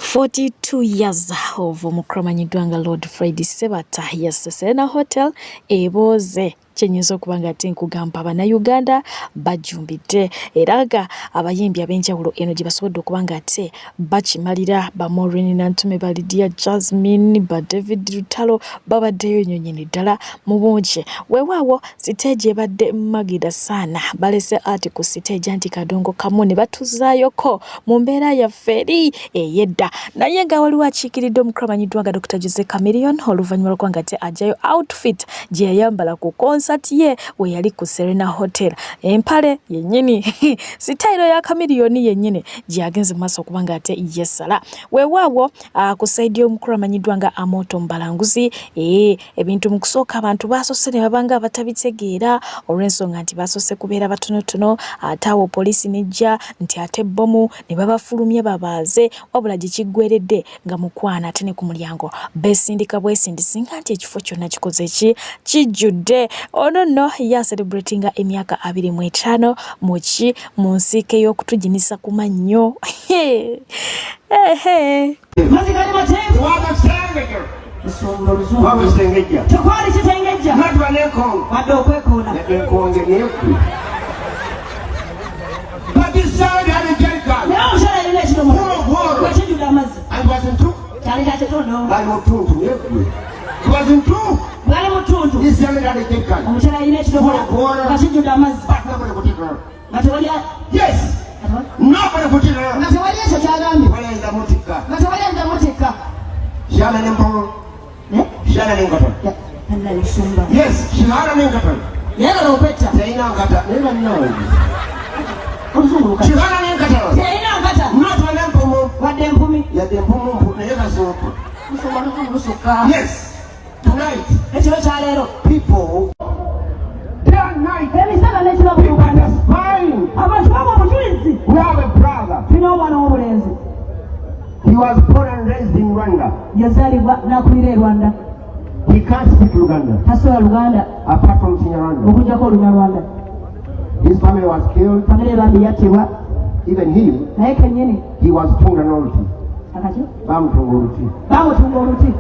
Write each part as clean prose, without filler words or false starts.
42 years of Mukramanyidwanga Lord Friday Sebata yes Serena Hotel eboze kyenyinza okuba nga ate nkugamba Bannayuganda bajumbidde eraga abayimbi ab'enjawulo eno gye basobodde okuba nga ate bakimalira ba Maureen Nantume ba Lydia Jasmine ba David Lutalo babaddeyo nnyonnyini ddala mu bungi weewaawo siteegi ebadde magida sana balese ati ku siteegi anti kadongo kamu ne batuzaayoko mu mbeera yaffe eri eyedda naye nga waliwo akiikiridde Mukramanyidwanga Dr. Jose Chameleone oluvannyuma lw'okuba nga ate ajayo outfit gye yayambala ku concert ye we yali ku Serena Hotel empale yennyini sitayiro ya Chameleone yennyini gye yagenze mu maaso okuba nga ate yesala weewaawo ku sayidi y'Omukramanyidwanga Amoto Mbalanguzi ebintu mu kusooka abantu baasose ne babanga abatabitegeera olw'ensonga nti baasose kubeera batonotono ate awo poliisi nejja nti ate bbomu ne babafulumye babaaze wabula gye kiggweredde nga mukwana ate ne ku mulyango beesindika bwesindisi nga nti ekifo kyonna kikoze ki kijjudde ono nno ya celebratinga emyaka 25 mu nsiike y'okutujinisa ku mannyo tekwali kitengejja wadde okwekoona naye omukyala yalina ekidomola wekijjudde amazzi kyalina kitono bali mu ttuntu omukyala yalina ekidomola nga kijjudde amazzi nga tewali nga tewali ekyo kyagambye nga tewali ayinza mutikka yagala okwetta yalina nkata wadde empumi ekiro kyaleero emisana n'ekirabulubantu abantu baba omujulizi tulina omwana w'omulenzi yazaalibwa n'akulira e Rwanda tasobola Luganda okujjako Olunyarwanda His family was killed. famire bambi yattibwa Even him, naye kennyini he was thrown an oluti. akati Bamutunga oluti. bamutunga oluti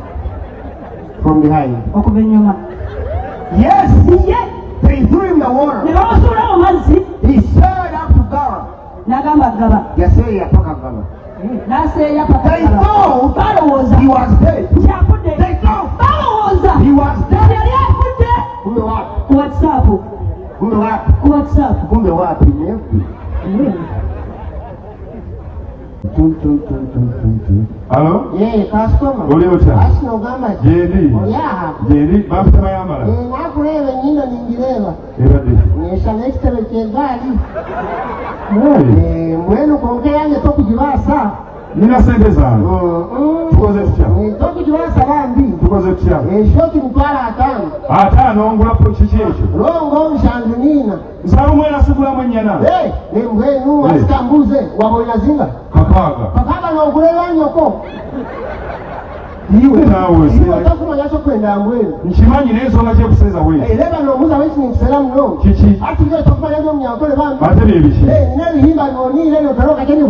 From behind. okuva ennyuma Yes, ye they threw him the ne water. bamusuula mu mazzi He said up to God. n'agamba gaba Yaseya paka gaba. n'aseeya They paka thought balowooza he was dead. nti afudde They thought balowooza he was nti dead. yali afudde Kumbe wapi? ku whatsapp Kumbe wapi? ku whatsapp Kumbe wapi? Nefi. Hello? Customer. Oli otya? Asino gamba. Jendi. Oyaha. Jendi bafite mayambala. Nakuleba nyina ningireeba. Ebadde. Nyesha n'ekitebe ky'eggaali. Hey. Mwenu konke yange tokugibaasa. Nina sente zange. Tukoze tutya? Tokugibaasa bambi. Tukoze tutya? Eshoti mitwalo 5. 5 ngula kiki ekyo? Longo nshanju nina. Nsaba mwena sigulamu ennyana. Nembwenu wasitambuze wabonya zinga. Kakaaga n'okuleera nyoko. Iwe naawe Iwe tokumanya kyokwenda mbwenu. nkimanyi n'ensonga kyekuseeza bwe. Leba n'omuza wekintu kiseera muno. Kiki? Ati nze tokumanya by'omunyakole bambi. Ate bye biki? Nina ebihimba byoniire byotoloka kyeni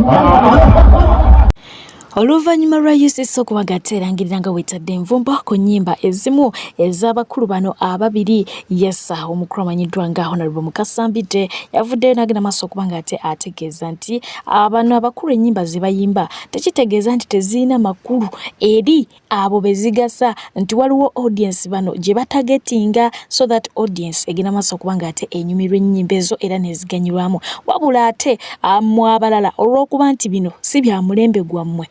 Oluvannyuma lwa UCC okuba gateerangirira nga weetadde envumbo ku nnyimba ezimu ez'abakulu bano ababiri yesa Omukramanyidwanga Honorable Mukasambidde yavuddeyo n'agenda maaso okuba nga ate ategeeza nti bano abakulu ennyimba ze bayimba tekitegeeza nti tezirina makulu eri abo bezigasa nti waliwo audience bano gye batagetinga so that audience egenda maaso okuba nga ate enyumirwa ennyimba ezo era neziganyirwamu wabula ate mu abalala olw'okuba nti bino si bya mulembe gwammwe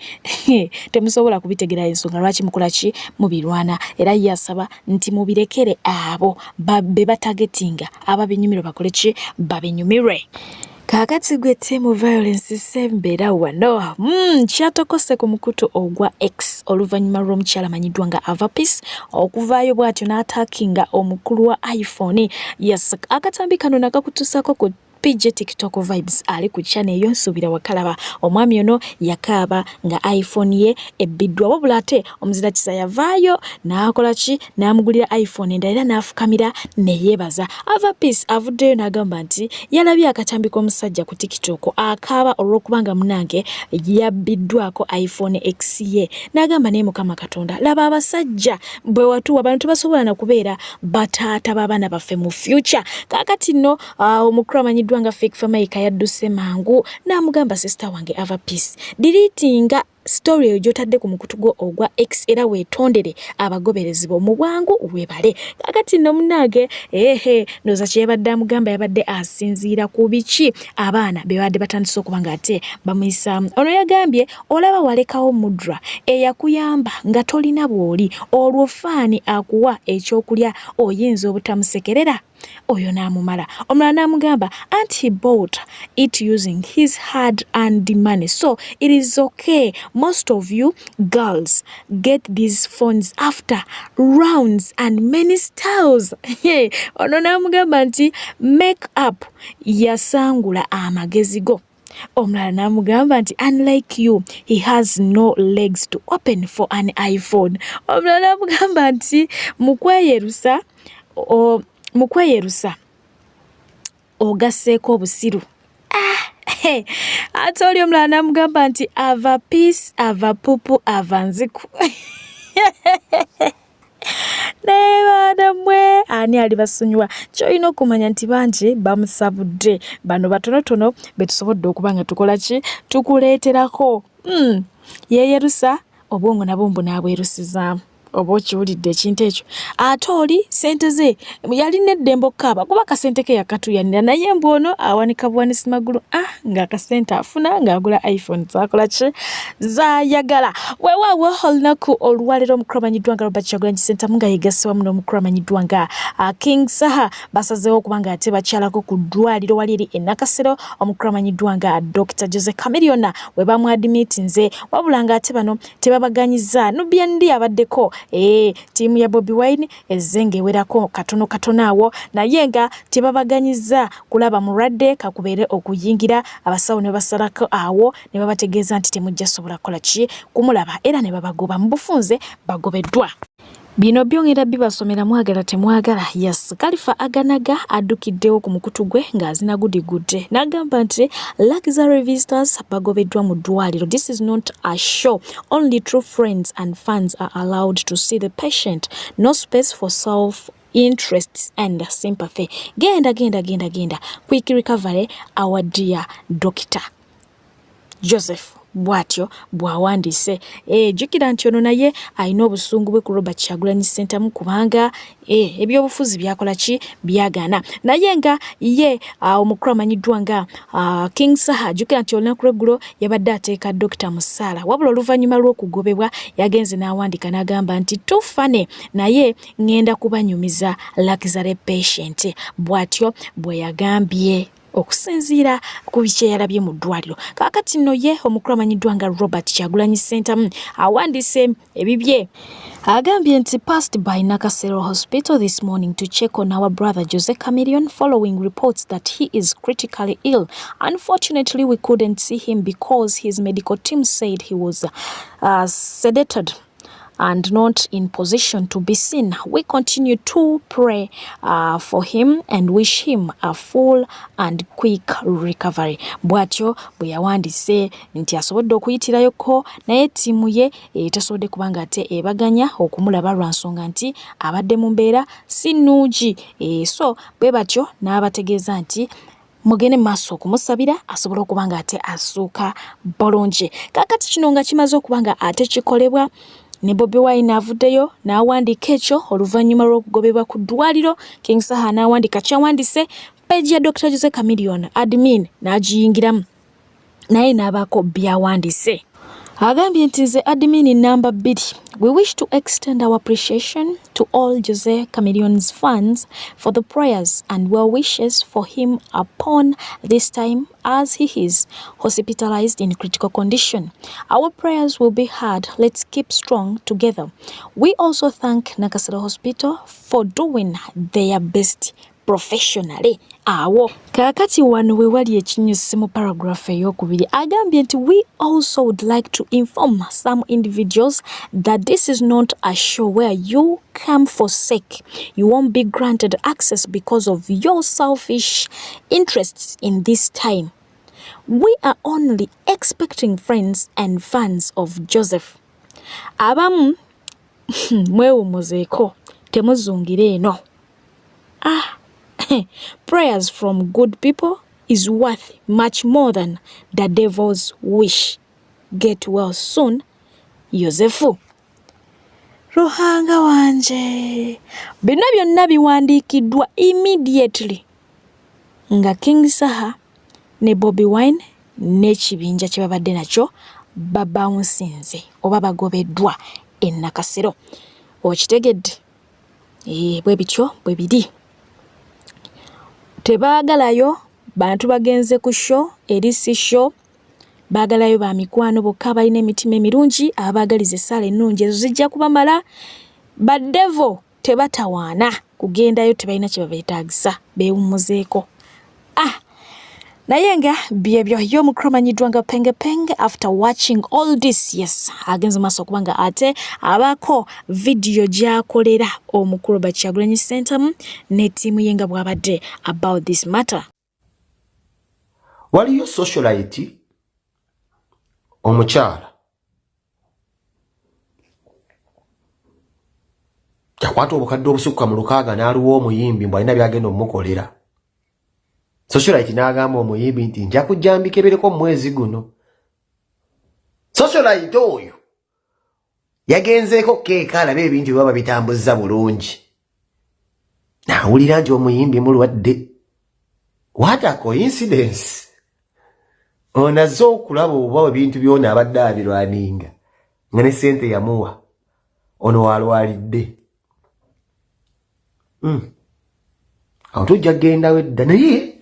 temusobola kubitegera ensonga lwaki mukola ki mubirwana era yasaba nti mubirekere abo be batagetinga ababinyumirwa bakole ki babinyumirwe. Kakati gwete mu violence sembera wano kyatokose ku mukutu ogwa X oluvannyuma lw'omukyala amanyiddwanga Ava Peace okuvaayo bw'atyo n'attackinga omukulu wa iPhone yes akatambi kano nakakutusako ku PJ TikTok vibes ali ku channel eyo nsubira wakalaba omwami ono yakaaba nga iPhone ye ebiddwa wabula ate omuzira kisa yavaayo n'akola ki n'amugulira iPhone endala n'afukamira ne yeebaza. Ava Peace avuddeyo n'agamba nti yalabye akatambi k'omusajja ku TikTok akaaba olw'okubanga munange yabbiddwako iPhone X ye n'agamba naye Mukama Katonda laba abasajja bwe watuwa abantu tebasobola na kubeera bataata b'abaana baffe mu future. Kaakati nno omukulu amanyiddwa nga Fake Famike yadduse mangu n'amugamba sister wange Ava Peace deletinga story eyo gy'otadde ku mukutu gwo ogwa X era weetondere abagoberezi bo mu bwangu webale. Kaakati nno munange ndowooza kye yabadde amugamba yabadde asinziira ku biki abaana be badde batandise okuba nga ate bamuyisaamu. Ono yagambye olaba walekawo mudra eyakuyamba nga tolina bw'oli olwo faani akuwa ekyokulya oyinza obutamusekerera. Oyo n'amumala. Omulala n'amugamba anti he bought it using his hard-earned money, so it is okay. Most of you girls get these phones after rounds and many styles. Ono n'amugamba nti make up yasangula amagezi go. Omulala n'amugamba nti unlike you he has no legs to open for an iPhone. Omulala n'amugamba nti mukweyerusa ogasseeko obusiru. Ate oli omulala n'amugamba nti Ava Peace ava pupu ava nziku. Naye baana mmwe ani ali basonyiwa kyolina okumanya nti bangi bamusabudde bano batonotono be tusobodde okuba nga tukola ki tukuleeterako. Yeeyerusa obwongo nabwo mbunaabwerusizaamu oba okiwulidde ekintu ekyo. Ate oli sente ze yalina eddembe okkaaba kuba akasente ke yakatuyanira naye mbwono awanika buwanisi magulu ng'akasente afuna ng'agula iPhone zakola ki zaayagala. Weewaawo olunaku olwaleero omukulu amanyiddwa nga Robert Kyagulanyi Ssentamu nga yeegasse wamu n'omukulu amanyiddwa nga King Saha basazeewo okuba nga ate bakyalako ku ddwaliro wali eri e Nakasero omukulu amanyiddwa nga Dr. Jose Chameleon we bamwadimitinze wabula ng'ate bano tebabaganyiza Nubian abaddeko tiimu ya Bobi Wine ezzenga ewerako katono awo naye nga tebabaganyiza kulaba mulwadde kakubeere okuyingira abasawo ne basalako awo ne babategeeza nti temujja sobola kola ki kumulaba era ne babagoba mu bufunze bagobeddwa. Bino byongera bibasomera mwagala temwagala. Yes, Khalifa Aganaga addukiddewo ku mukutu gwe ng'azina gudigudde n'agamba nti luxury visitors bagobeddwa mu ddwaliro. This is not a show. Only true friends and fans are allowed to see the patient. No space for self-interests and sympathy. Genda. Quick recovery, our dear Dr. Joseph bwatyo bw'awandiise. Jjukira nti ono naye alina obusungu bwe ku Robert Kyagulanyi Ssentamu kubanga ebyobufuzi byakola ki byagana naye nga ye omukulu amanyiddwa nga King Saha. Jjukira nti olunaku lw'eggulo yabadde ateeka Dr. Musaala wabula oluvannyuma lw'okugobebwa yagenze n'awandika n'agamba nti tufane naye ngenda kubanyumiza luxury patient. Bwatyo bwe yagambye okusinziira ku biki yalabye mu ddwaliro. Kaakati nno ye omukulu amanyiddwa nga Robert Kyagulanyi Ssentamu awandiise ebibye agambye nti passed by Nakasero Hospital this morning to check on our brother Jose Chameleon following reports that he is critically ill. Unfortunately, we couldn't see him because his medical team said he was sedated and not in position to be seen. We continue to pray for him and wish him a full and quick recovery. Bwatyo bwe yawandiise nti asobodde okuyitirayoko naye ttiimu ye tasobodde kubanga ate ebaganya okumulaba lwa nsonga nti abadde mu mbeera si nnungi. So bwe batyo n'abategeeza nti mugende maaso okumusabira asobole okuba nga ate asuuka bulungi. Kaakati kino nga kimaze okuba nga ate kikolebwa ne Bobi Wine avuddeyo n'awandiika ekyo oluvannyuma lw'okugobebwa ku ddwaliro. King Saha n'awandiika kyawandise peegi ya Dr. Jose Chameleon admin n'agiyingiramu naye n'abaako byawandise. Agambye nti nze admin namba 2. We wish to extend our appreciation to all Jose Chameleon's fans for the prayers and well wishes for him upon this time as he is hospitalized in critical condition. Our prayers will be heard. Let's keep strong together. We also thank Nakasero Hospital for doing their best professionally awo kakati wano we wali ekinyusi mu paragraph ey'okubiri agambye nti we also would like to inform some individuals that this is not a show where you come for sake. You won't be granted access because of your selfish interests in this time. We are only expecting friends and fans of Joseph. Abamu mwewumuzeeko temuzungire eno. Prayers from good people is worth much more than the devil's wish. Get well soon, Yosefu. Ruhanga wanje. Bino byonna biwandiikiddwa immediately nga King Saha ne Bobi Wine n'ekibinja kye babadde nakyo babawunsinze oba bagobeddwa e Nakasero. Okitegedde? Bwe bityo bwe biri. Tebaagalayo bantu bagenze ku show eri si show, baagalayo ba mikwano bokka balina emitima emirungi abaagaliza essaala ennungi ezo zijja kubamala. Badevo tebatawaana kugendayo, tebalina kye babeetaagisa, beewummuzeeko. Naye nga byebyo y'omukromanyiddwa nga Penge after watching all this, yes, agenze maaso okuba nga ate abaako video gy'akolera omukulu Kyagulanyi Ssentamu ne ttiimu ye nga bw'abadde about this matter. Waliyo socialite omukyala yakwata obukadde obusukka mu 6 n'aluwa omuyimbi mbw alina byagenda omukolera. Socialite n'agamba omuyimbi nti nja kujjambikebereko mu mwezi guno. Socialite oyo yagenzeeko keeka alabe ebintu bye baba bitambuzza bulungi. N'awulira nti omuyimbi mulwadde. What a coincidence! Onazze okulaba oba ebintu byona abadde abirwaninga nga ne ssente yamuwa ono walwalidde. Awo tujja kgendawo edda naye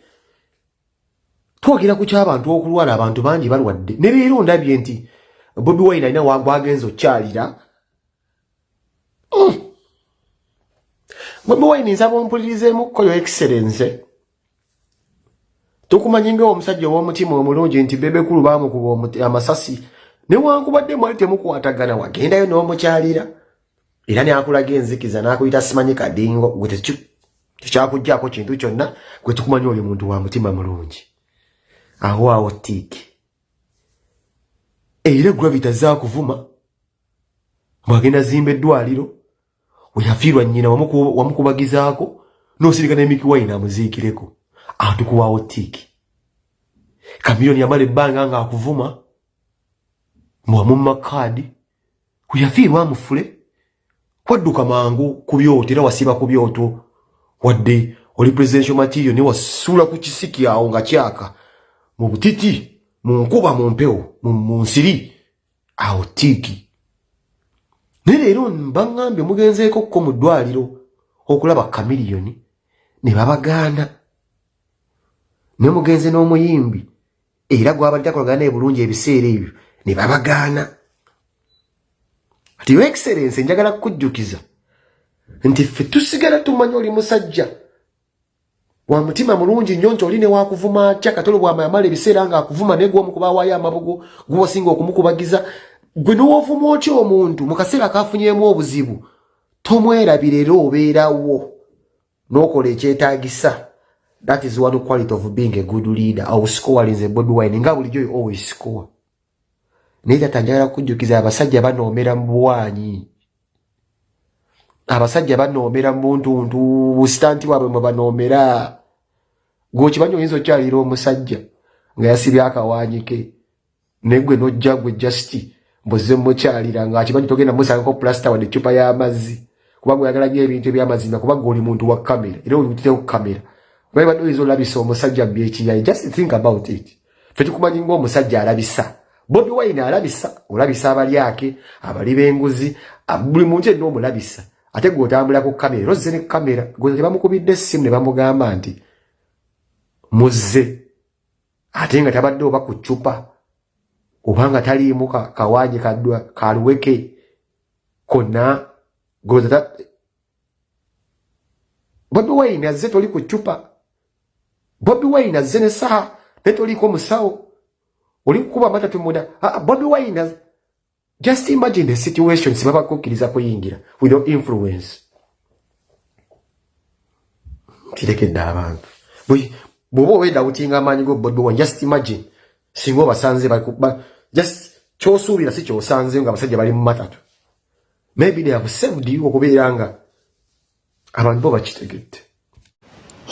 twogera ku ky'abantu okulwala, abantu bangi balwadde. Ne leero ndabye nti Bobi Wine alina wagenza okyalira. Bobi Wine nsaba ompulirizeemukko yo excellence. Tukumanyi ng'omusajja ow'omutima omulungi nti Bebekulu baamukuba amasasi newankubadde mwali temukwatagana wagendayo n'omukyalira era n'akulaga enzikiza n'akuyita simanyi kadingo gwe tekyakuggyako kintu kyonna gwe tukumanyi oli muntu wa mutima mulungi. Awo tiki era gravita zaakuvuma mwagenda zimba eddwaliro weyafiirwa nnyina wamukubagizaako n'osirika n'Emiki Wine amuziikireko. Atukuwawo tiki Kamiliyoni yamala ebbanga nga akuvuma mwamumma kaadi weyafiirwa amufule wadduka mangu ku byoto era wasiba ku byoto wadde oli presidential material ne wasuula ku kisiki awo nga kyaka mu butiti mu nkuba mu mpewo mu nsiri awo tiki. Ne leero mbangambye mugenzeeko ko mu ddwaliro okulaba Kamiliyoni ne babagaana. Ne mugenze n'omuyimbi era gwabadde akolagana naye bulungi ebiseera ebyo ne babagaana. Ati Your Excellency njagala kukujjukiza nti ffe tusigala tumanyi oli musajja wa mutima mulungi nnyo nti oli ne waakuvuma atya Katolo bw'amala ebiseera nga akuvuma naye gw'omukuba awaayo amabugo gw'osinga okumukubagiza. Gwe n'ovuma otya omuntu mu kaseera kaafunyeemu obuzibu tomwerabira era obeerawo n'okola ekyetaagisa. That is one quality of being a good leader. Our score is a Bobi Wine. Nga bulijjo you always score. Naye tanjagala kujjukiza abasajja banoomera mu bwanyi. Abasajja banoomera mu ntuntu busitanti bwabwe mwe banoomera. Gwe okimanyi oyinza okyalira omusajja nga yasibye akawaanyi ke. Ne gwe n'ojja gwe just mbozze mukyalira nga akimanyi togenda musangako plasta wadde eccupa y'amazzi. Kubanga oyagala nnyo ebintu eby'amazima kubanga oli muntu wa kamera era oli mutiteeko ku kamera. Bwe bado izolabisa omusajja byekiyayi. Just think about it. Fe tukumanyi ng'omusajja alabisa. Bobi Wine alabisa. Olabisa abali ake, abali b'enguzi, buli muntu yenna omulabisa. Ate gwe otambula ku kamera. Ozze ne kamera. Gwe tebamukubidde essimu ne bamugamba nti muzze. Ate nga tabadde oba ku ccupa. Obanga taliimu kawaanyi kaluweke. Konna Bobi Wine azze toli ku chupa. Bobi Wine azze ne saha ne toli ko musawo. Oli kuba matatu muda. Bobi Wine just imagine the situation sibaba kokiriza kuyingira with no influence. Tileke dabantu. Bobo weda utinga amanyi go Bobi Wine, just imagine singo basanze just chosuubira si kyosanze nga basajja bali mu matatu. Maybe they have saved you okubeeranga abantu bo bakitegedde.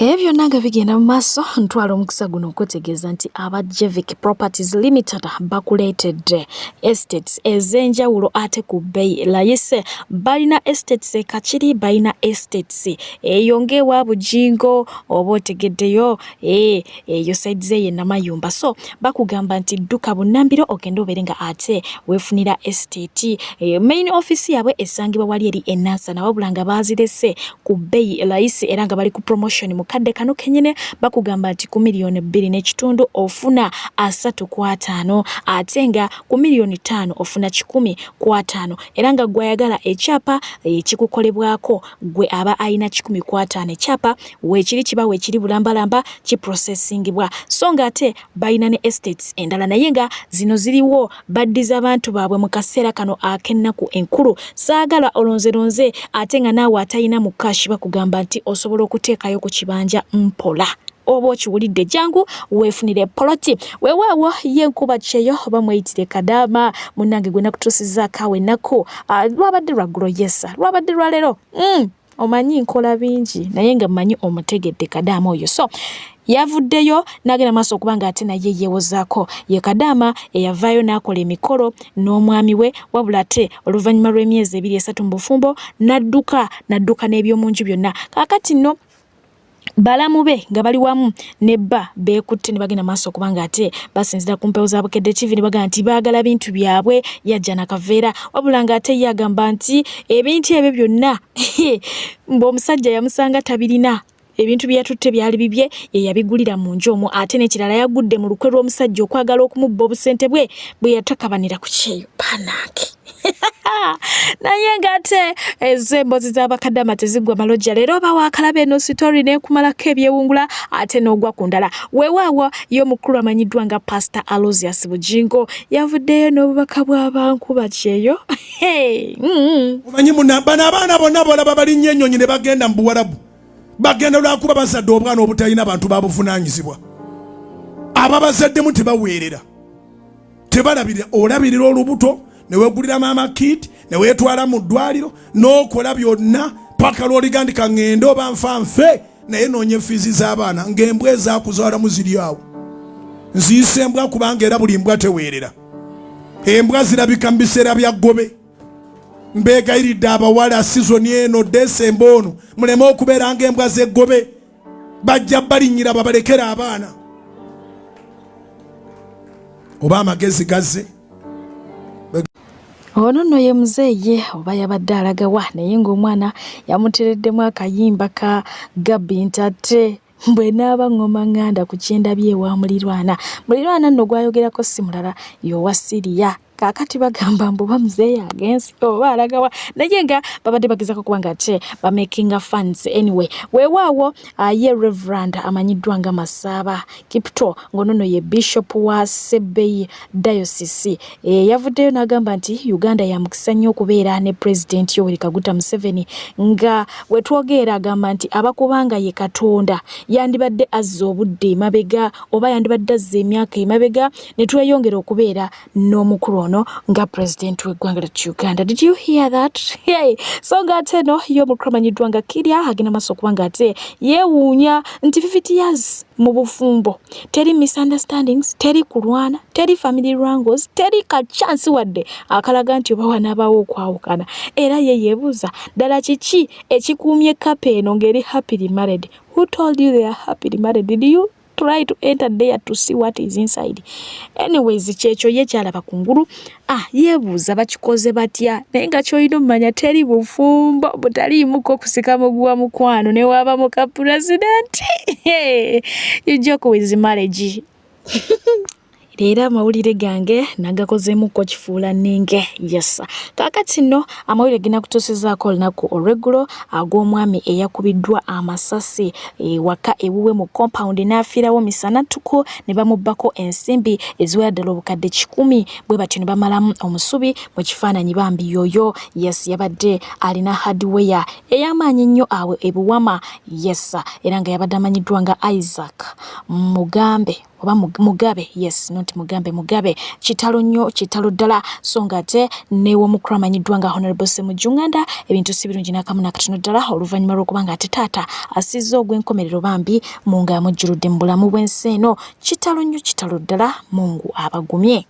Ebyo nanga bigenda mu maaso ntwala omukisa guno okwetegeeza nti aba Jevic Properties Limited bakuleetedde estates ez'enjawulo ate ku bbeeyi layise. Balina estates e Kachiri, balina estates eyo ng'ewa Bujingo oba otegeddeyo eyo sides ye Namayumba. So bakugamba nti dduka Bunnambiro ogenda obeere nga ate weefunira estate. Main office yaabwe esangibwa wali eri e Nansana wabula nga baazirese ku bbeeyi layise era nga bali ku promotion kadde kano kenyine bakugamba nti ku $2.5 ofuna 3.5 ate nga ku $5 ofuna 10.5 era nga gwayagala ekyapa ekikukolebwako gwe aba ayina 10.5 ekyapa weekiri kiba weekiri bulambalamba ki processingibwa. So nga ate bayina ne estates endala naye nga zino ziriwo baddiza abantu baabwe mu kaseera kano akennaku enkulu. Saagala olonze ate nga naawe atayina mu cash bakugamba nti osobola okuteekayo ku kibanja mpola. Oba okiwulidde jangu weefunire poloti. Weewaawo ye nkuba kyeyo bamweyitire Kadaama munnange gwe nakutuusizzaako awo ennaku lwabadde lwaggulo yesa lwabadde lwaleero omanyi nkola bingi naye nga mmanyi omutegedde Kadaama oyo. So yavuddeyo n'agenda maaso okuba nga ate naye yeewozaako. Ye Kadaama eyavaayo n'akola emikolo n'omwami we wabula ate oluvannyuma lw'emyezi 2-3 mu bufumbo n'adduka n'ebyomunju byonna. Kaakati nno balamu be nga bali wamu nebba beekutte ne bagenda maaso okuba nga ate basinzira ku mpewo za Bukedde TV ne bagamba nti baagala bintu byabwe yajja nakaveera wabula nga ate ye agamba nti ebintu ebyo byonna ng'omusajja yamusanga tabirina. Ebintu byatutte byali bibye ye yabigulira mu nju omwo ate n'ekirala yagudde mu lukwe lw'omusajja okwagala okumubba obusente bwe yatakabanira ku kyeyo panaki. Naye ngate ezembozi z'Abakadaama tezigwa malojja leero bawaakalabe eno sitori n'ekumalako ebyewungula ate n'ogwa ku ndala. Weewaawo yo mukulu amanyiddwa nga Pastor Aloysius Bujingo yavuddeyo n'obubaka bw'abankuba kyeyo. Omanyi bano abaana bonna bolaba balinnya ennyonyi ne bagenda mu Buwarabu bagenda lwakuba bazadde obwana obutalina abantu babuvunaanyizibwa. Ababazaddemu tebaweerera tebalabirira olabirira olubuto ne weegulira maama kit ne weetwala mu ddwaliro n'okola byonna paka lw'oligandika ngende oba nfanfe naye noonye fiizi z'abaana ng'embwa ezaakuzaalamu ziri awo. Nziyisa embwa kubanga era buli mbwa teweerera. Embwa zirabika mu biseera bya ggobe. Mbeegayiridde abawala sizoni eno Desemba ono muleme okubeera ng'embwa z'eggobe bajja balinnyira babalekera abaana oba amagezi gazze. Ono nno ye muzeeye oba yabadde alagawa naye ng'omwana yamutereddemu akayimba ka Gabi Ntate bwe naaba ngoma nganda ku kyendabye ewa mulirwana nno gwayogerako si mulala yowa Siriya. Kaakati bagamba mbu bamuzeeyo agensi oba alagawa naye nga babadde bagezako kuba nga ate bamakinga funds. Anyway weewaawo ye Reverend amanyiddwa nga Masaaba Kipto ng'onono ye Bishop wa Sebei Diocese yavuddeyo n'agamba nti Uganda ya mukisa nnyo okubeera ne President Yoweri Kaguta Museveni nga wetwogera agamba nti abakubanga ye Katonda yandibadde azza obudde emabega oba yandibadde azza emyaka emabega ne tweyongera okubeera n'omukulu nga President w'eggwanga lya Uganda. Did you hear that? Hey. So nga ate no yo mukulu amanyiddwa nga Kirya agenda maaso okuba nga ate yeewuunya nti 50 years mu bufumbo teri misunderstandings, teri kulwana, teri family wrangles, teri ka chance wadde akalaga nti oba wanaabawo okwawukana. Era ye yeebuuza ddala kiki ekikuumye kapa eno ng'eri happily married? Who told you they are happily married? Did you try to enter there to see what is inside? Anyways kyekyo ye kyalaba kungulu yeebuuza bakikoze batya naye nga kyolina omumanya teri bufumbo butaliimuko okusika muguwa mukwano ne waaba muka president. You joke with marriage. Era amawulire gange nagakozeemuko kifuula ninge. Yes. Kaakati nno amawulire ginakutuusizaako olunaku olw'eggulo ag'omwami eyakubiddwa amasasi waka ewuwe mu compound n'afiirawo misana tuku ne bamubbako ensimbi eziwera ddala obukadde 100 bwe batyo ne bamalamu omusubi mu kifaananyi bambi yoyo. Yes, yabadde alina hardware ey'amaanyi ennyo awe ebuwama. Yes, era nga yabadde amanyiddwa nga Isaac Mugambe oba Mugabe. Yes, not Mugabe. Kitalo nnyo, kitalo ddala, so nga ate n'ew'omukulu amanyiddwa nga Honorable Ssemujjunganda ebintu si birungi n'akamu nakatono ddala oluvannyuma lw'okuba nga ate taata asizza ogw'enkomerero bambi mu nga yamujjuludde mu bulamu bw'ensi eno. Kitalo nnyo, kitalo ddala, Mungu abagumye.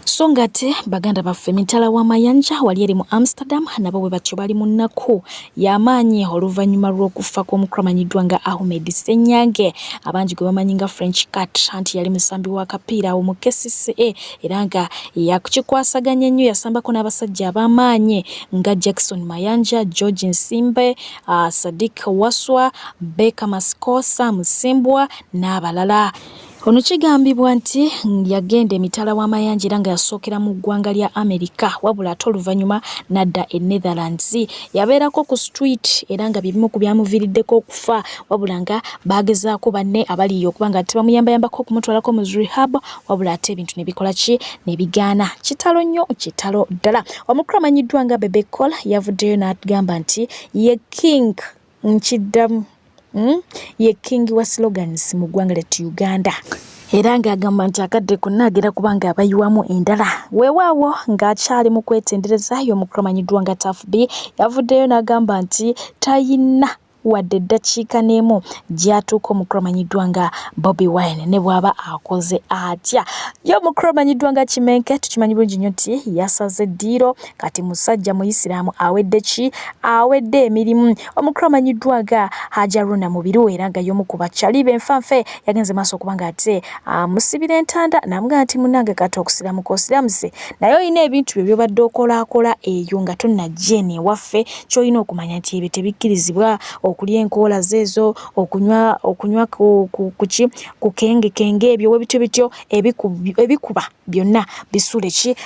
So nga ate baganda baffe mitala w'amayanja wali eri mu Amsterdam nabo bwe batyo bali mu nnaku y'amaanyi oluvannyuma lw'okufa kw'omukulu amanyiddwa nga Ahmed Ssenyange abangi gwe bamanyi nga French Cat anti yali musambi wa kapiira mu KCCA era nga yakukikwasaganya ennyo yasambako n'abasajja ab'amaanyi nga Jackson Mayanja, George Nsimbe, Sadiq Waswa, Beka Masikosa Musimbwa n'abalala. Ono kigambibwa nti yagenda emitala w'amayanja era nga yasookera mu ggwanga lya Amerika wabula ate oluvannyuma n'adda e Netherlands. Yabeerako ku street era nga bibimu ku byamuviiriddeko okufa wabula nga baagezaako banne abaliyo okuba nga tebamuyambayambako okumutwalako mu rehab wabula ate ebintu ne bikola ki ne bigaana. Kitalo nnyo, kitalo ddala. Omukulu amanyiddwa nga Bebe Cool yavuddeyo n'agamba nti ye king nkiddamu ye king wa slogans mu ggwanga ly'ettu Uganda. Era ng'agamba nti akadde konna agera kubanga abayiwamu endala. Weewaawo ng'akyali mu kwetendereza y'omukulu amanyiddwa nga Tough B yavuddeyo n'agamba nti tayina wadde eddakiika n'emu gy'atuuka omukulu amanyiddwa nga Bobi Wine ne bw'aba akoze atya. Ye omukulu amanyiddwa nga Kimenke tukimanyi bulungi nnyo nti yasaze eddiiro kati musajja Muyisiraamu awedde emirimu. Omukulu amanyiddwa nga Hajaruna Mubiru era nga y'omu ku bakyali b'enfanfe yagenze maaso okuba nga ate musibira entanda n'amugamba nti munnange kati okusiramuka osiramuse naye olina ebintu bye byobadde okolaakola eyo nga tonnajja eno ewaffe ky'olina okumanya nti ebyo tebikkirizibwa. Okulya enkoola zeezo, okunywa ku kenge ebyo webityo bityo ebikuba byonna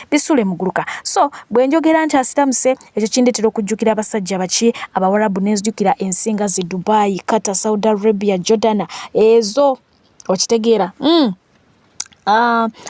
bisule muguluka. So bwe njogera nti asiramuse ekyo kindeetera okujjukira abasajja baki Abawarabu n'enzijukira ensinga zi Dubai, Qatar, Saudi Arabia, Jordan ezo okitegeera.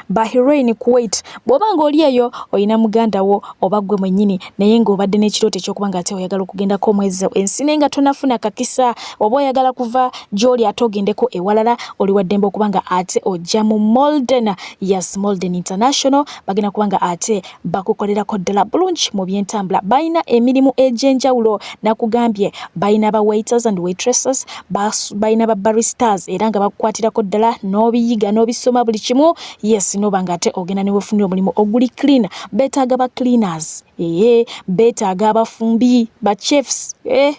Bahrain, Kuwait. Bw'oba ng'oli eyo olina muganda wo oba ggwe mwennyini naye ng'obadde n'ekirooto eky'okuba nga ate oyagala okugendako omwezi ensi naye nga tonafuna kakisa oba oyagala kuva gy'oli ate ogendeko ewalala oli wa ddembe okuba nga ate ojja mu Malden. Yes, Malden International bagenda kuba nga ate bakukolerako ddala bulungi mu by'entambula. Balina emirimu egy'enjawulo nakugambye balina ba waiters and waitresses, balina ba baristas era nga bakukwatirako ddala n'obiyiga n'obisoma buli kimu. Yes, noba nga ate ogenda ne wefunira omulimu oguli clean. Beetaaga ba cleaners, beetaaga abafumbi ba chefs,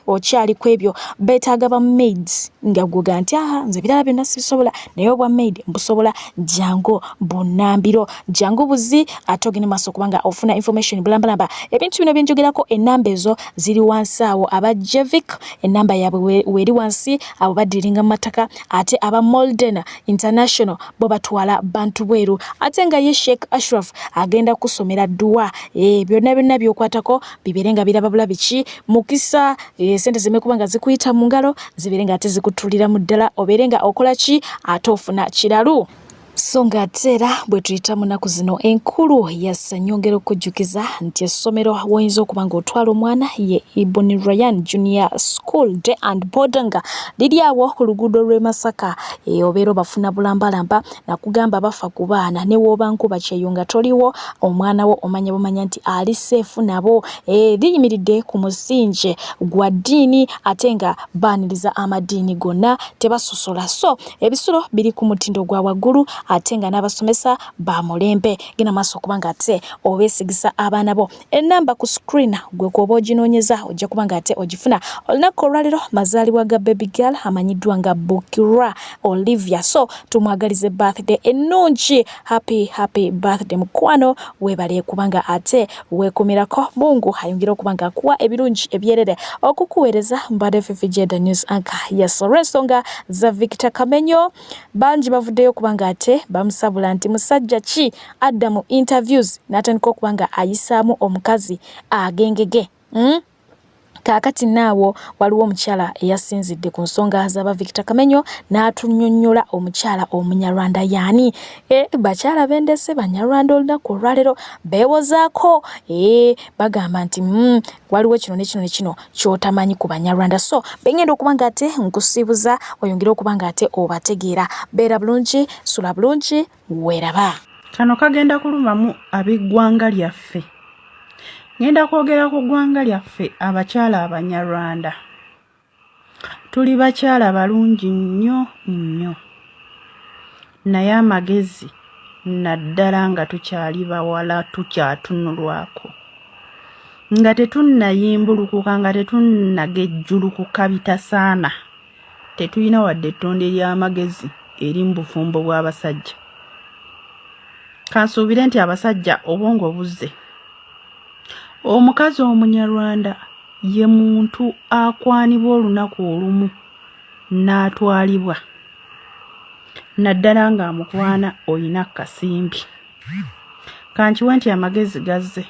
okyali ku ebyo. Beetaaga ba maids nga gwoga nti nze birala byonna sibisobola naye obwa maid mbusobola. Jangu bunambiro, jangu buzi ate ogende maaso okuba nga ofuna information bulambalamba. Ebintu bino byenjogerako ennamba ezo ziri wansi awo. Aba Jevic ennamba yaabwe weri wansi abo baddiringa mu mataka ate aba Malden International bo batwala bantu bweru ate nga ye Sheikh Ashraf agenda kusomera dua byonna byokwatako bibere nga biraba bulabiki mukisa sente zimekuba nga zikuyita mu ngalo zibere nga ate zikutulira mu ddala obere nga okola ki ate ofuna kiralu. So nga ate era bwe tuyita mu nnaku zino enkulu nyongera okujjukiza nti essomero woyinza okuba nga otwala omwana ye Ibn Rayyan Junior School Day and Boarding liri awo ku luguudo lw'e Masaka. Obeera obafuna bulambalamba nakugamba bafa ku baana ne w'oba nkuba kyeyo nga toliwo omwana wo omanya bumanya nti ali seefu nabo. Liyimiridde ku musingi gwa ddiini ate nga baaniriza amadiini gonna tebasosola. So ebisulo biri ku mutindo gwa waggulu ate nga n'abasomesa ba mulembe. Genda maaso okuba nga ate obeesigisa abaana bo. Ennamba ku screen gwe kwoba oginoonyeza ojja kuba nga ate ogifuna. Olunaku olwaliro mazaalibwa ga baby girl amanyiddwa nga Bukira Olivia. So tumwagalize birthday ennungi. Happy birthday mukwano, weebale kubanga ate weekumirako. Mungu ayongera okuba nga akuwa ebirungi ebyerere okukuweereza. Mbadde FFJ the news anchor yes olw'ensonga za Victor Kamenyo bangi bavuddeyo okuba nga ate bamusabula nti musajja ki adda mu interviews n'atandika okuba nga ayisaamu omukazi agengege. Kaakati naawo waliwo omukyala eyasinzidde ku nsonga z'aba Victor Kamenyo n'atunnyonnyola omukyala Omunyarwanda yaani. Bakyala bendese Banyarwanda olunaku olwaleero beewozaako bagamba nti waliwo kino ne kino ne kino ky'otamanyi ku Banyarwanda. So bengenda okuba nga ate nkusiibuza oyongere okuba nga ate obategeera. Beera bulungi, sula bulungi, weeraba. Kano kagenda kulumamu ab'eggwanga lyaffe. Ngenda kwogera ku ggwanga lyaffe abakyala Abanyarwanda. Tuli bakyala balungi nnyo nnyo. Naye amagezi naddala nga tukyali bawala tukyatunulwako. Nga tetunnayimbulukuka nga tetunnagejjulukuka bitasaana. Tetulina wadde ettonde ly'amagezi eri mu bufumbo bw'abasajja. Kansuubire nti abasajja obwongo buzze. Omukazi Omunyarwanda ye muntu akwanibwa olunaku olumu n'atwalibwa. Naddala nga amukwana oyina kasimbi. Kankiwe nti amagezi gazze.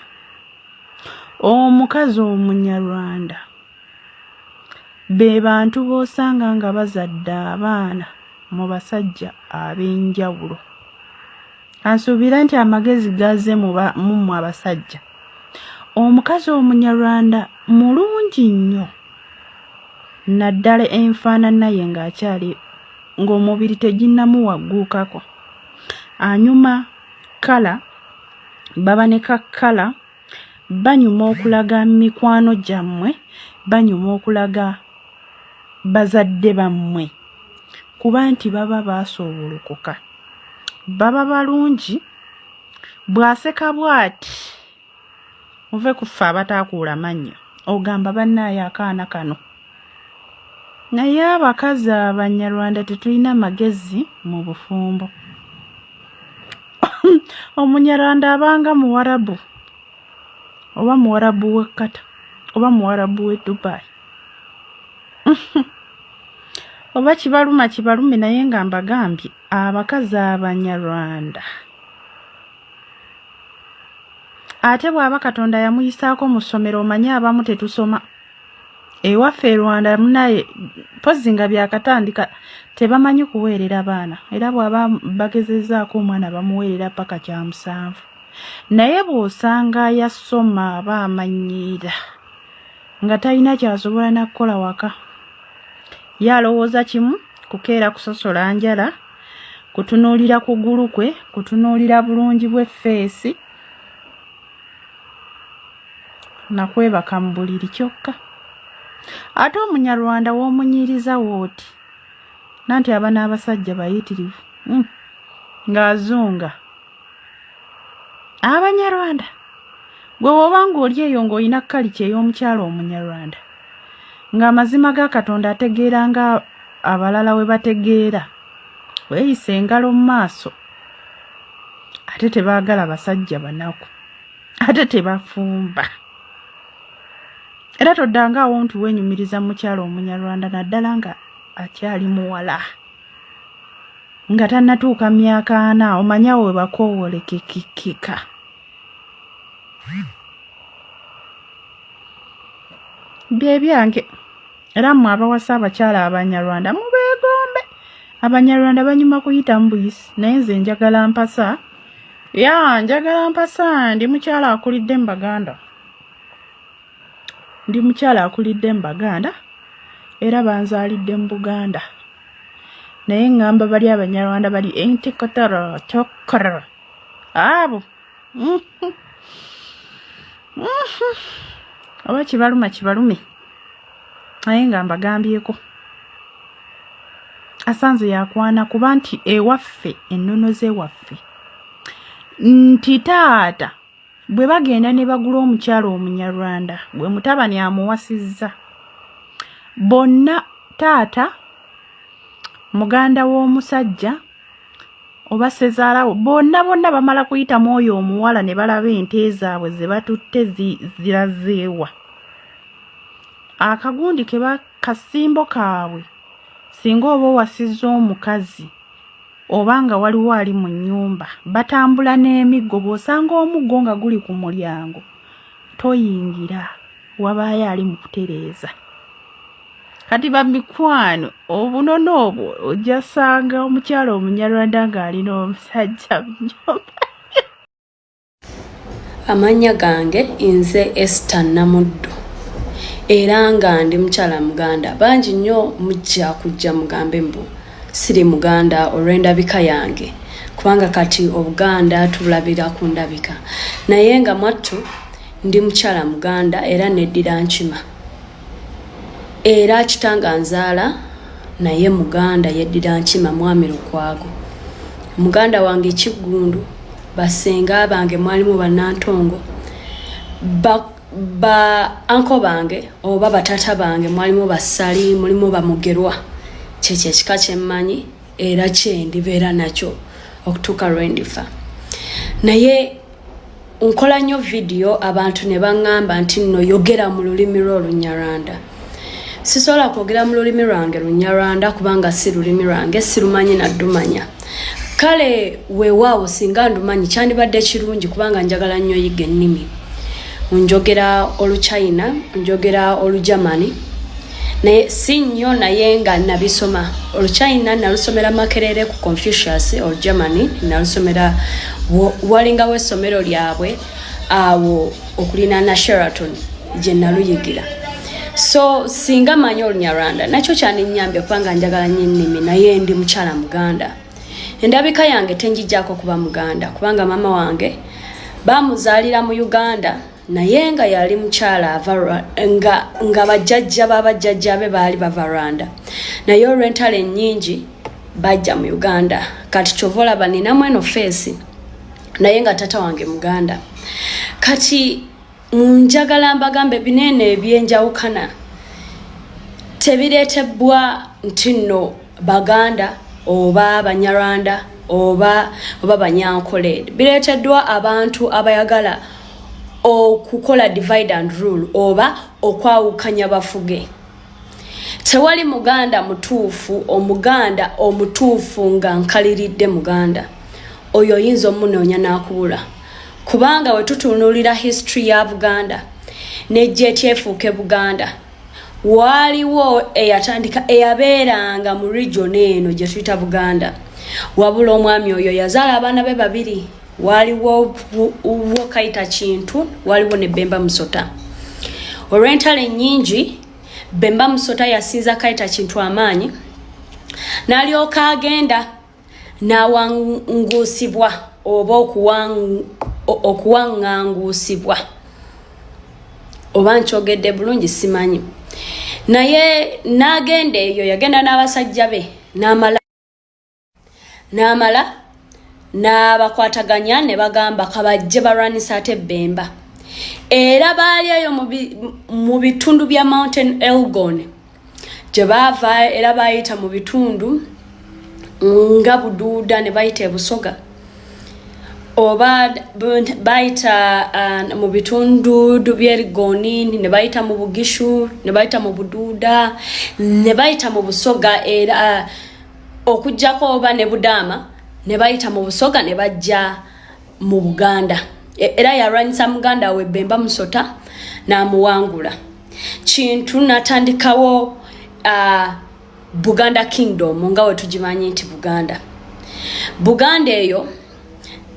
Omukazi Omunyarwanda be bantu b'osanga nga bazadde abaana mu basajja ab'enjawulo. Kansuubira nti amagezi gazze mu abasajja. Omukazi Omunyarwanda mulungi nnyo. Naddala enfaanana ye ng'akyali ng'omubiri teginnamuwagguukako. Anyuma kala, baba ne kakkala, banyuma okulaga mikwano gyammwe, banyuma okulaga bazadde bammwe. Kuba nti baba baasoobolokoka. Baba balungi, bw'aseka bw'ati. Muve kufa abatakuula mannyo. Ogamba bannaaye akaana kano. Naye abakazi Abanyarwanda tetulina magezi mu bufumbo. Omunyarwanda abanga Muwarabu. Oba Muwarabu w'Ekkata. Oba Muwarabu w'e Dubai. Oba kibalume naye nga mbagambye abakazi Abanyarwanda. Ate bw'aba Katonda yamuyisaako mu ssomero omanyi abamu tetusoma. Ewaffe e Rwanda munaye pozi nga byakatandika tebamanyi kuweerera baana. Era bw'aba bagezezzaako omwana bamuweerera paka kya 7. Naye bw'osanga yasoma aba amanyiira nga talina kyasobola nakukola waka. Yalowooza kimu kukeera kusosola njala, kutunuulira kugulu kwe, kutunuulira bulungi bw'effeesi, nakwebaka mu buliri kyokka. Ate Omunyarwanda w'omunyiriza wooti nanti aba n'abasajja bayitirivu ng'azunga. Abanyarwanda gwe woba ng'oli eyo ng'olina kkaliki ey'omukyalo Omunyarwanda ng'amazima ga Katonda ategeera nga abalala we bategeera, weeyise engalo mu maaso. Ate tebaagala basajja banaku, ate tebafumba. Era toddangaawo nti weenyumiriza mukyalo Omunyarwanda naddala nga akyali muwala. Nga tannatuuka myaka 4 omanya we bakoowolekekeka. Bye byange. Era mmwe abawasa abakyala Abanyarwanda mubeegombe. Abanyarwanda banyuma kuyita mu buyisi. Naye nze njagala mpasa. Njagala mpasa. Ndi mukyala akulidde mu Baganda. Ndi mukyala akulidde mu Baganda. Era banzaalidde mu Buganda. Naye ngamba bali Abanyarwanda bali entekotara chokara. Abo. Oba kibalume. Naye nga mbagambyeko. Asanze yakwana kuba nti ewaffe ennono z'ewaffe. Nti taata bwe bagenda ne bagula omukyalo Omunyarwanda gwe mutabani amuwasizza. Bonna taata muganda w'omusajja oba sezaalawo bonna bamala kuyitamu oyo omuwala ne balaba ente zaabwe ze batutte zirazeewa. Akagundi ke bakasimbo kaabwe singa oba owasizza omukazi obanga waliwo ali mu nnyumba batambula n'emiggo bw'osanga omuggo nga guli ku mulyango toyingira wabaayo ali mu kutereeza kati bamikwano obunono obwo ojja sanga omukyala Omunyarwanda ng'alina omusajja mu nnyumba. Amanya gange nze Esther Namuddo era nga ndi mukyala Muganda. Bangi nnyo mujja kujja mugambe mbu siri Muganda olw'endabika yange kubanga kati Obuganda tulabira ku ndabika, naye nga mwattu ndi mukyala Muganda era neddira nkima era kitanga nzaala naye Muganda yeddira nkima Mwami Lukwago. Muganda wange Kiggundu, basenga bange mwalimu Bannantongo, ba anko bange oba batata bange mwalimu Basali, mulimu Bamugerwa. Kyekyo ekika kyemmanyi era kyendibeera nakyo okutuuka lwendifa. Naye nkola nnyo video abantu ne baŋŋamba nti nno yogera mu lulimi lw'Olunyarwanda. Sisobola kwogera mu lulimi lwange Lunyarwanda kubanga si lulimi lwange, sirumanyi naddumanya. Kale weewaawo singa ndumanyi kyandibadde kirungi kubanga njagala nnyo yiga ennimi. Njogera Oluchina, njogera Olujamani, naye si nnyo naye nga nabisoma. Oluchina nalusomera Makerere ku Confucius, Olujamani nalusomera walingawo essomero lyabwe awo okulina na Sheraton gye naluyigira. So singa manyi Olunyarwanda nakyo kyandinyambye kubanga njagala nnyo ennimi naye ndi mukyala Muganda. Endabika yange tenjijjako kuba Muganda kubanga mama wange bamuzaalira mu Uganda naye nga yali mukyala nga bajjajja babajjajja be baali bava Rwanda, naye olw'entalo ennyingi bajja mu Uganda. Kati kyovola baninamu eno feesi naye nga tata wange Muganda. Kati njagala mbagambe binene ebyenjawukana tebireetebwa nti nno Baganda oba Banyarwanda oba Banyankole. Bireeteddwa abantu abayagala okukola divide and rule oba okwawukanya bafuge. Tewali Muganda mutuufu, Omuganda omutuufu nga nkaliridde Muganda. Oyo oyinza omunoonya n'akubula. Kubanga we tutunuulira history ya Buganda nejja etyefuuke Buganda, waliwo eyatandika eyabeeranga mu region eno gye tuyita Buganda. Wabula omwami oyo yazaala abaana be babiri. Waliwo Kaita Kintu, waliwo ne Bemba Musota. Olw'entalo ennyingi Bemba Musota yasinza Kaita Kintu amaanyi n'alyoka agenda n'awanguusibwa oba okuwaŋŋanguusibwa. Oba nkyogedde bulungi simanyi. Naye n'agenda eyo yagenda n'abasajja be n'amala n'abakwataganya ne bagamba kabajje balwanisa ate Bemba. Era baali eyo mu bitundu bya Mountain Elgon gye baava era bayita mu bitundu nga Buduuda ne bayita Busoga oba bayita mu bitundu by'Erigoni ne bayita mu Bugishu ne bayita mu Buduuda ne bayita mu Busoga era okujjako oba ne Budama ne bayita mu Busoga ne bajja mu Buganda. Era yalwanyisa Muganda we Bemba Musota n'amuwangula. Kintu natandikawo Buganda Kingdom nga we tugimanyi nti Buganda. Buganda eyo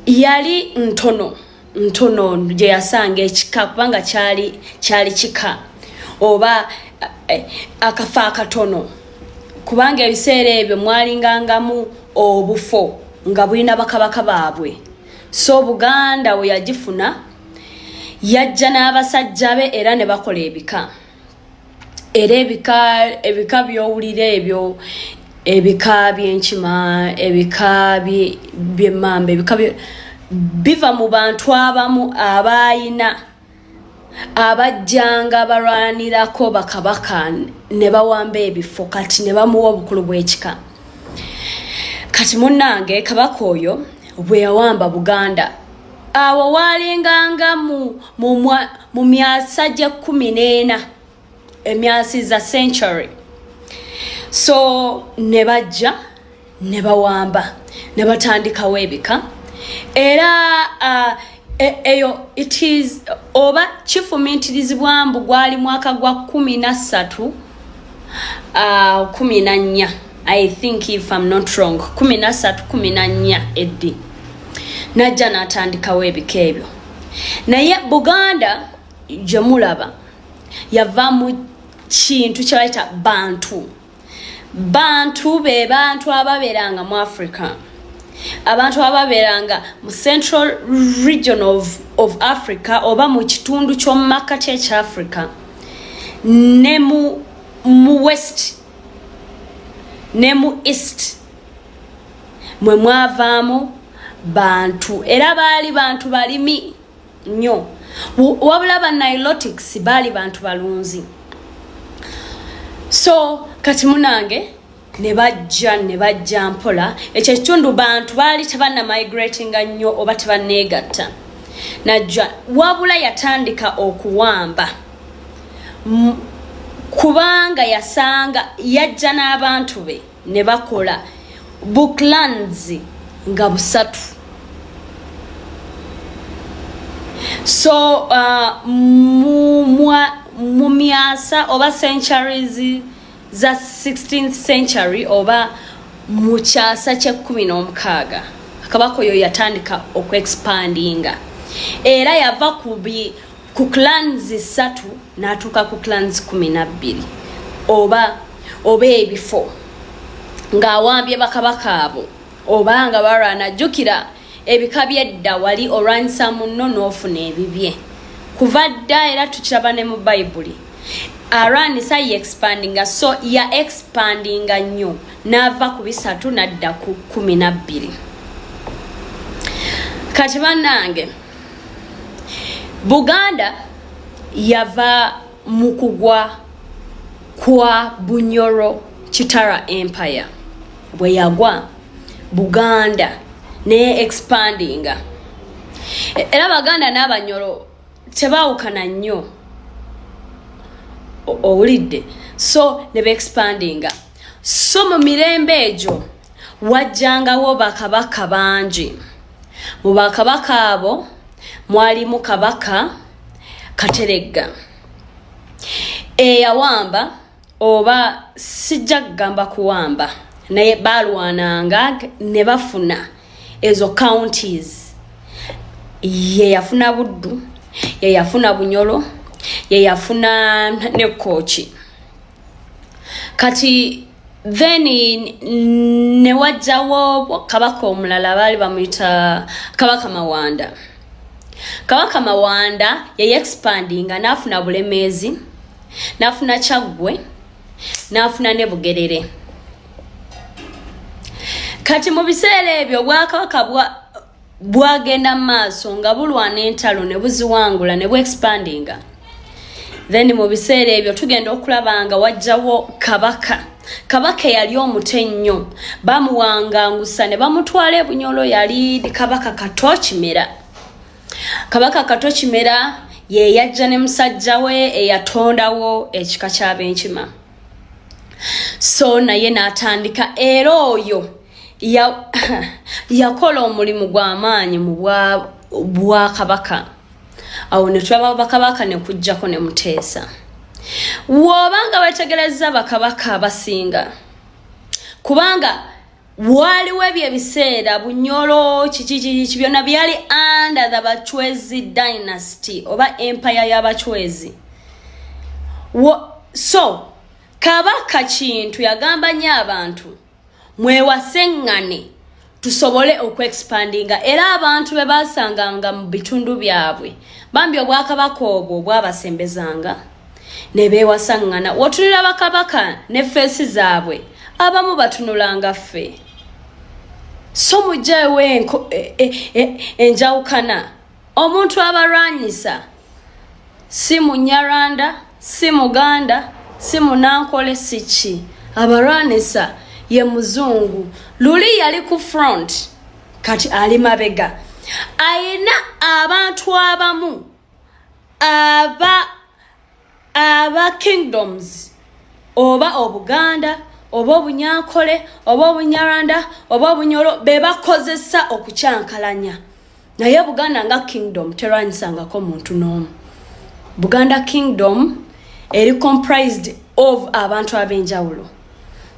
yali ntono gye yasanga ekika kubanga kyali kika oba akafa akatono kubanga ebiseera ebyo mwalingangamu obufo nga bulina bakabaka baabwe. So Buganda we yagifuna yajja n'abasajja be era ne bakola ebika. Era ebika by'owulira ebyo ebika by'enkima, ebika by'emmamba, ebika biva mu bantu abamu abayina abajjanga balwanirako bakabaka ne bawamba ebifo kati ne bamuwa obukulu bw'ekika. Kati munnange kabaka oyo bwe yawamba Buganda awo walinganga mu myasa gye 14 emyasi za century. So ne bajja ne bawamba ne batandikawo ebika era eyo it is oba kifumiitirizibwa mbu gwali mwaka gwa 13 14 I think if I'm not wrong 13-14 eddi najja n'atandikawo ebika ebyo naye Buganda gye mulaba yava mu kintu kyebayita bantu be bantu ababeeranga mu Africa abantu ababeeranga mu central region of Africa oba mu kitundu ky'omumakati ekya Africa ne mu west ne mu east mwe mwavaamu bantu era baali bantu balimi nnyo wabula ba Nilotics baali bantu balunzi so kati munange ne bajja mpola ekyo kitundu bantu baali tebanna migratinga nnyo oba tebanneegatta najja wabula yatandika okuwamba kubanga yasanga yajja n'abantu be ne bakola booklands nga busatu so mu myasa oba centuries za 16th century oba mu kyasa kye 16 kabaka oyo yatandika okuexpandinga era yava ku clans 3 n'atuuka ku clans 12 oba ebifo ng'awambye bakabaka abo oba nga barwana jjukira ebika by'edda wali olwanyisa munno n'ofuna ebibye kuva dda era tukiraba ne mu bayibuli arwanisa expandinga so ya expandinga nnyo n'ava ku 3 n'adda ku 12 kati bannange Buganda yava mu kugwa kwa Bunyoro Chitara Empire bwe yagwa Buganda ne expandinga era Baganda n'Abanyoro tebawukana nnyo owulidde so ne expandinga so mu mirembe egyo wajjangawo bakabaka bangi mu bakabaka abo mwalimu kabaka Kateregga eyawamba oba sijja kugamba kuwamba naye balwananga ne bafuna ezo counties ye yafuna Buddu ye yafuna Bunyoro ye yafuna ne Kochi kati then ne wajjawo kabaka omulala baali bamuyita kabaka Mawanda. Kabaka Mawanda ye expandinga n'afuna Bulemeezi n'afuna Kyaggwe n'afuna ne Bugerere. Kati mu biseera ebyo Bwakabaka bwagenda maaso nga bulwana entalo ne buziwangula ne expandinga. Then mu biseera ebyo tugenda okulabanga wajjawo kabaka yali omute nnyo bamuwangangusa ne bamutwala Bunyoro yali kabaka Katokimera. Kabaka Katokimera ye yajja ne musajja we eyatondawo ekika ky'Abenkima. So naye n'atandika era oyo yakola omulimu gw'amaanyi mu bwa kabaka. Awo ne tulaba bakabaka ne kujjako ne Muteesa. Wobanga wetegereza bakabaka abasinga kubanga waliwo ebiseera Bunyoro kiki byonna byali under the Bachwezi dynasty oba empire y'Abachwezi. So kabaka kintu yagamba nnyo abantu mwewasengane tusobole okuexpandinga era abantu be basanganga mu bitundu byabwe bambi obwakabaka obwo bwabasembezanga ne beewasangana wotunira bakabaka ne feesi zaabwe abamu batunulanga ffe so mujjeewo enjawukana omuntu abalwanyisa si Munyarwanda si Muganda si Munankole si ki abalwanyisa ye Muzungu luli yali ku front kati ali mabega ayina abantu abamu aba kingdoms oba Obuganda oba obunyankole oba obunyaranda oba obunyolo bebakozesa okucyankalanya naye Buganda nga kingdom terwanyisangako muntu n'omu. Buganda kingdom eri comprised of abantu abenjawulo.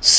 So